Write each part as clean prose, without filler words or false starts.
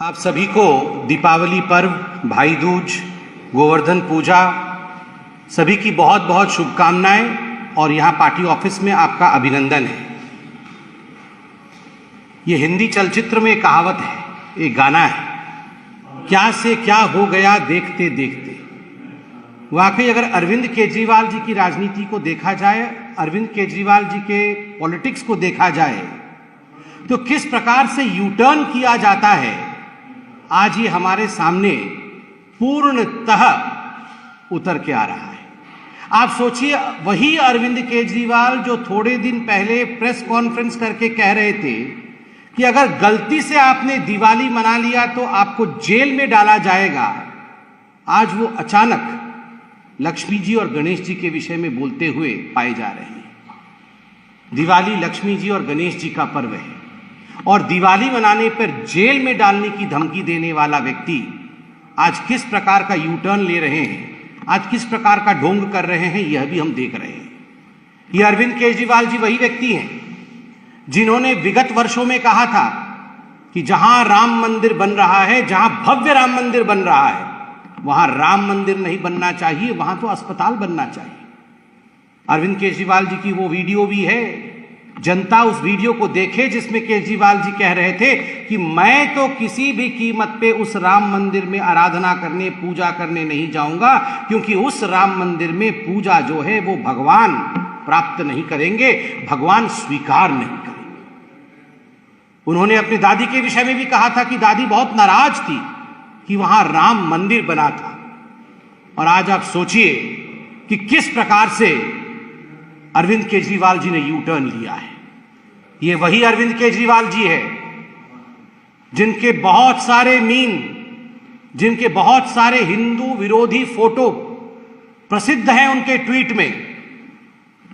आप सभी को दीपावली पर्व, भाई दूज, गोवर्धन पूजा सभी की बहुत बहुत शुभकामनाएं और यहाँ पार्टी ऑफिस में आपका अभिनंदन है। ये हिंदी चलचित्र में एक कहावत है, एक गाना है, क्या से क्या हो गया देखते देखते। वाकई अगर अरविंद केजरीवाल जी की राजनीति को देखा जाए, अरविंद केजरीवाल जी के पॉलिटिक्स को देखा जाए, तो किस प्रकार से यू टर्न किया जाता है, आज ये हमारे सामने पूर्णतः उतर के आ रहा है। आप सोचिए, वही अरविंद केजरीवाल जो थोड़े दिन पहले प्रेस कॉन्फ्रेंस करके कह रहे थे कि अगर गलती से आपने दिवाली मना लिया तो आपको जेल में डाला जाएगा, आज वो अचानक लक्ष्मी जी और गणेश जी के विषय में बोलते हुए पाए जा रहे हैं। दिवाली लक्ष्मी जी और गणेश जी का पर्व है और दिवाली मनाने पर जेल में डालने की धमकी देने वाला व्यक्ति आज किस प्रकार का यू टर्न ले रहे हैं, आज किस प्रकार का ढोंग कर रहे हैं, यह भी हम देख रहे हैं। ये अरविंद केजरीवाल जी वही व्यक्ति हैं जिन्होंने विगत वर्षों में कहा था कि जहां राम मंदिर बन रहा है, जहां भव्य राम मंदिर बन रहा है, वहां राम मंदिर नहीं बनना चाहिए, वहां तो अस्पताल बनना चाहिए। अरविंद केजरीवाल जी की वो वीडियो भी है, जनता उस वीडियो को देखे जिसमें केजरीवाल जी कह रहे थे कि मैं तो किसी भी कीमत पे उस राम मंदिर में आराधना करने, पूजा करने नहीं जाऊंगा, क्योंकि उस राम मंदिर में पूजा जो है वो भगवान प्राप्त नहीं करेंगे, भगवान स्वीकार नहीं करेंगे। उन्होंने अपनी दादी के विषय में भी कहा था कि दादी बहुत नाराज थी कि वहां राम मंदिर बना था। और आज आप सोचिए कि किस प्रकार से अरविंद केजरीवाल जी ने यू टर्न लिया है। ये वही अरविंद केजरीवाल जी है जिनके बहुत सारे मीम, जिनके बहुत सारे हिंदू विरोधी फोटो प्रसिद्ध हैं उनके ट्वीट में।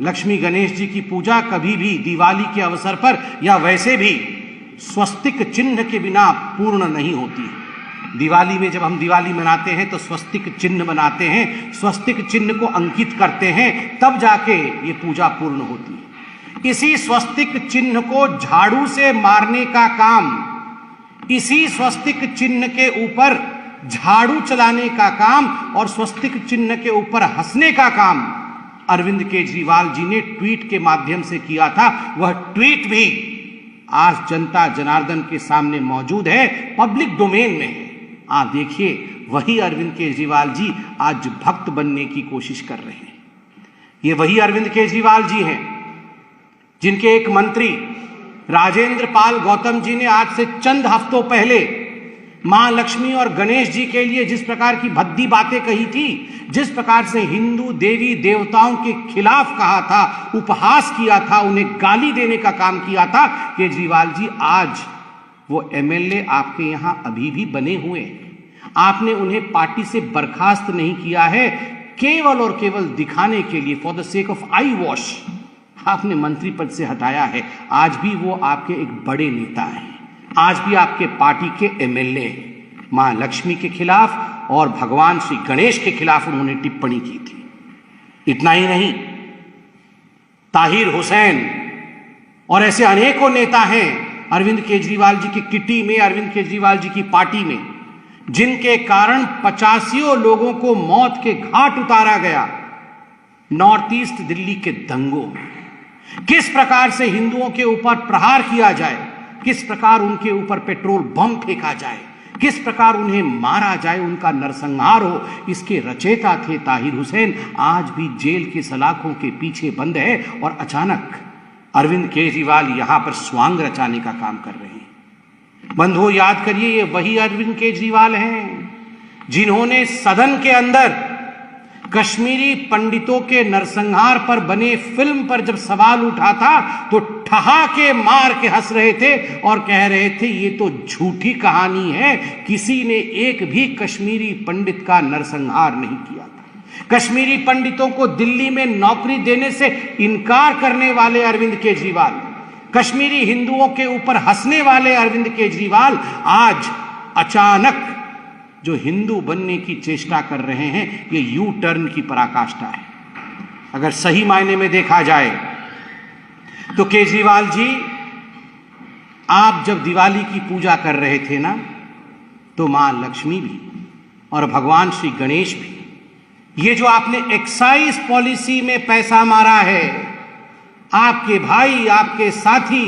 लक्ष्मी गणेश जी की पूजा कभी भी दिवाली के अवसर पर या वैसे भी स्वस्तिक चिन्ह के बिना पूर्ण नहीं होती। दिवाली में जब हम दिवाली मनाते हैं तो स्वस्तिक चिन्ह बनाते हैं, स्वस्तिक चिन्ह को अंकित करते हैं, तब जाके ये पूजा पूर्ण होती है। इसी स्वस्तिक चिन्ह को झाड़ू से मारने का काम, इसी स्वस्तिक चिन्ह के ऊपर झाड़ू चलाने का काम और स्वस्तिक चिन्ह के ऊपर हंसने का काम अरविंद केजरीवाल जी ने ट्वीट के माध्यम से किया था। वह ट्वीट भी आज जनता जनार्दन के सामने मौजूद है, पब्लिक डोमेन में है। आप देखिए, वही अरविंद केजरीवाल जी आज भक्त बनने की कोशिश कर रहे हैं। ये वही अरविंद केजरीवाल जी हैं जिनके एक मंत्री राजेंद्र पाल गौतम जी ने आज से चंद हफ्तों पहले मां लक्ष्मी और गणेश जी के लिए जिस प्रकार की भद्दी बातें कही थी, जिस प्रकार से हिंदू देवी देवताओं के खिलाफ कहा था, उपहास किया था, उन्हें गाली देने का काम किया था, केजरीवाल जी आज वो एमएलए आपके यहां अभी भी बने हुए हैं। आपने उन्हें पार्टी से बर्खास्त नहीं किया है, केवल और केवल दिखाने के लिए, for the sake of I wash, आपने मंत्री पद से हटाया है। आज भी वो आपके एक बड़े नेता हैं, आज भी आपके पार्टी के एमएलए हैं। मां लक्ष्मी के खिलाफ और भगवान श्री गणेश के खिलाफ उन्होंने टिप्पणी की थी। इतना ही नहीं, ताहिर हुसैन और ऐसे अनेकों नेता हैं अरविंद केजरीवाल जी की किटी में, अरविंद केजरीवाल जी की पार्टी में, जिनके कारण 85 लोगों को मौत के घाट उतारा गया नॉर्थ ईस्ट दिल्ली के दंगों में। किस प्रकार से हिंदुओं के ऊपर प्रहार किया जाए, किस प्रकार उनके ऊपर पेट्रोल बम फेंका जाए, किस प्रकार उन्हें मारा जाए, उनका नरसंहार हो, इसके रचयिता थे ताहिर हुसैन। आज भी जेल की सलाखों के पीछे बंद है और अचानक अरविंद केजरीवाल यहां पर स्वांग रचाने का काम कर रहे हैं। बंधुओं, याद करिए, ये वही अरविंद केजरीवाल हैं जिन्होंने सदन के अंदर कश्मीरी पंडितों के नरसंहार पर बने फिल्म पर जब सवाल उठा था तो ठहाके मार के हंस रहे थे और कह रहे थे ये तो झूठी कहानी है, किसी ने एक भी कश्मीरी पंडित का नरसंहार नहीं किया था। कश्मीरी पंडितों को दिल्ली में नौकरी देने से इनकार करने वाले अरविंद केजरीवाल, कश्मीरी हिंदुओं के ऊपर हंसने वाले अरविंद केजरीवाल आज अचानक जो हिंदू बनने की चेष्टा कर रहे हैं, ये यू टर्न की पराकाष्ठा है। अगर सही मायने में देखा जाए तो केजरीवाल जी, आप जब दिवाली की पूजा कर रहे थे ना, तो मां लक्ष्मी भी और भगवान श्री गणेश भी। ये जो आपने एक्साइज पॉलिसी में पैसा मारा है, आपके भाई, आपके साथी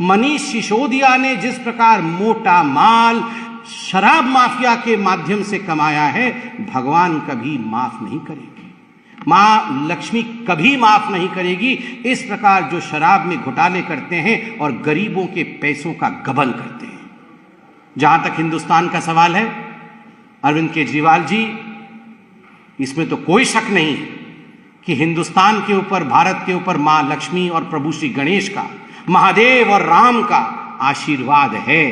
मनीष सिसोदिया ने जिस प्रकार मोटा माल शराब माफिया के माध्यम से कमाया है, भगवान कभी माफ नहीं करेगी, मां लक्ष्मी कभी माफ नहीं करेगी। इस प्रकार जो शराब में घोटाले करते हैं और गरीबों के पैसों का गबन करते हैं। जहां तक हिंदुस्तान का सवाल है, अरविंद केजरीवाल जी, इसमें तो कोई शक नहीं कि हिंदुस्तान के ऊपर, भारत के ऊपर मां लक्ष्मी और प्रभु श्री गणेश का, महादेव और राम का आशीर्वाद है।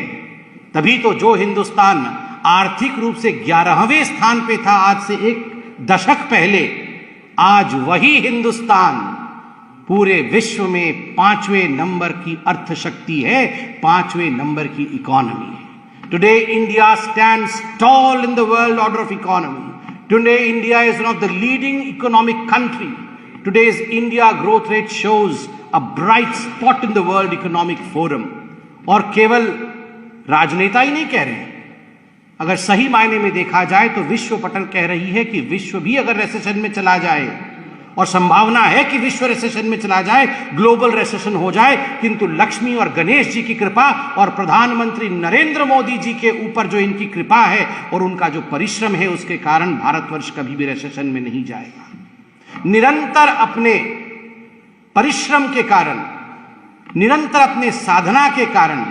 तभी तो जो हिंदुस्तान आर्थिक रूप से 11वें स्थान पे था आज से एक दशक पहले, आज वही हिंदुस्तान पूरे विश्व में 5वें नंबर की अर्थशक्ति है, 5वें नंबर की इकोनॉमी है। Today India stands tall in the world order of economy. Today India is one of the leading economic country. Today's India growth rate shows a bright spot in the World Economic Forum. और केवल राजनेता ही नहीं कह रहे हैं, अगर सही मायने में देखा जाए तो विश्व पटल कह रही है कि विश्व भी अगर रिसेशन में चला जाए, और संभावना है कि विश्व रिसेशन में चला जाए, ग्लोबल रिसेशन हो जाए, किंतु लक्ष्मी और गणेश जी की कृपा और प्रधानमंत्री नरेंद्र मोदी जी के ऊपर जो इनकी कृपा है और उनका जो परिश्रम है, उसके कारण भारतवर्ष कभी भी रिसेशन में नहीं जाएगा। निरंतर अपने परिश्रम के कारण, निरंतर अपने साधना के कारण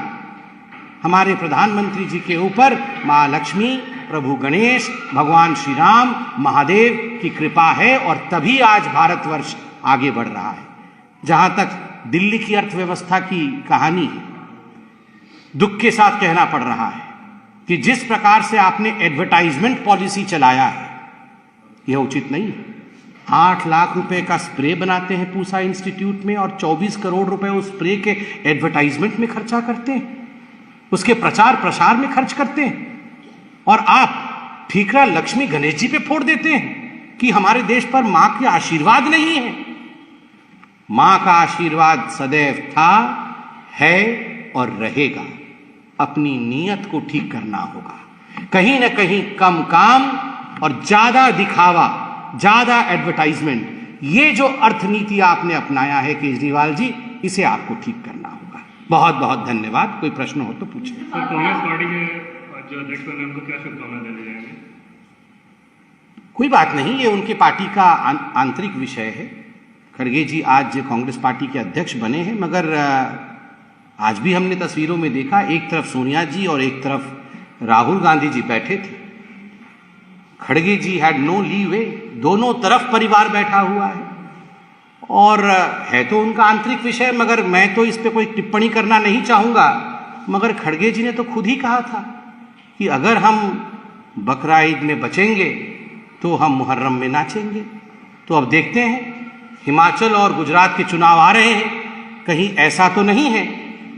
हमारे प्रधानमंत्री जी के ऊपर मां लक्ष्मी, प्रभु गणेश, भगवान श्री राम, महादेव की कृपा है, और तभी आज भारतवर्ष आगे बढ़ रहा है। जहां तक दिल्ली की अर्थव्यवस्था की कहानी है, दुख के साथ कहना पड़ रहा है कि जिस प्रकार से आपने एडवर्टाइजमेंट पॉलिसी चलाया है, यह उचित नहीं है। 8 लाख रुपए का स्प्रे बनाते हैं पूसा इंस्टीट्यूट में और 24 करोड़ रुपए उस स्प्रे के एडवर्टाइजमेंट में खर्चा करते हैं, उसके प्रचार प्रसार में खर्च करते हैं, और आप ठीकरा लक्ष्मी गणेश जी पे फोड़ देते हैं कि हमारे देश पर मां का आशीर्वाद नहीं है। मां का आशीर्वाद सदैव था, है और रहेगा। अपनी नीयत को ठीक करना होगा। कहीं ना कहीं कम काम और ज्यादा दिखावा, ज्यादा एडवर्टाइजमेंट, ये जो अर्थनीति आपने अपनाया है केजरीवाल जी, इसे आपको ठीक करना होगा। बहुत बहुत धन्यवाद। कोई प्रश्न हो तो पूछिए। कांग्रेस पार्टी के जो अध्यक्ष बने उनको क्या शुभकामनाएं देने जाएंगे? कोई बात नहीं, ये उनके पार्टी का आंतरिक विषय है। खड़गे जी आज कांग्रेस पार्टी के अध्यक्ष बने हैं, मगर आज भी हमने तस्वीरों में देखा, एक तरफ सोनिया जी और एक तरफ राहुल गांधी जी बैठे थे। खड़गे जी हैड नो लीवे, दोनों तरफ परिवार बैठा हुआ है, और है तो उनका आंतरिक विषय, मगर मैं तो इस पे कोई टिप्पणी करना नहीं चाहूंगा। मगर खड़गे जी ने तो खुद ही कहा था कि अगर हम बकरा ईद में बचेंगे तो हम मुहर्रम में नाचेंगे। तो अब देखते हैं, हिमाचल और गुजरात के चुनाव आ रहे हैं, कहीं ऐसा तो नहीं है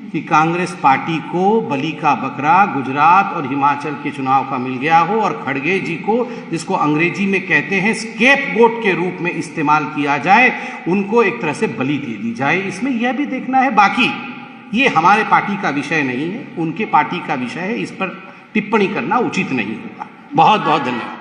कि कांग्रेस पार्टी को बलि का बकरा गुजरात और हिमाचल के चुनाव का मिल गया हो और खड़गे जी को, जिसको अंग्रेजी में कहते हैं स्केपगोट के रूप में इस्तेमाल किया जाए, उनको एक तरह से बलि दे दी जाए। इसमें यह भी देखना है। बाकी ये हमारे पार्टी का विषय नहीं है, उनके पार्टी का विषय है, इस पर टिप्पणी करना उचित नहीं होगा। बहुत बहुत धन्यवाद।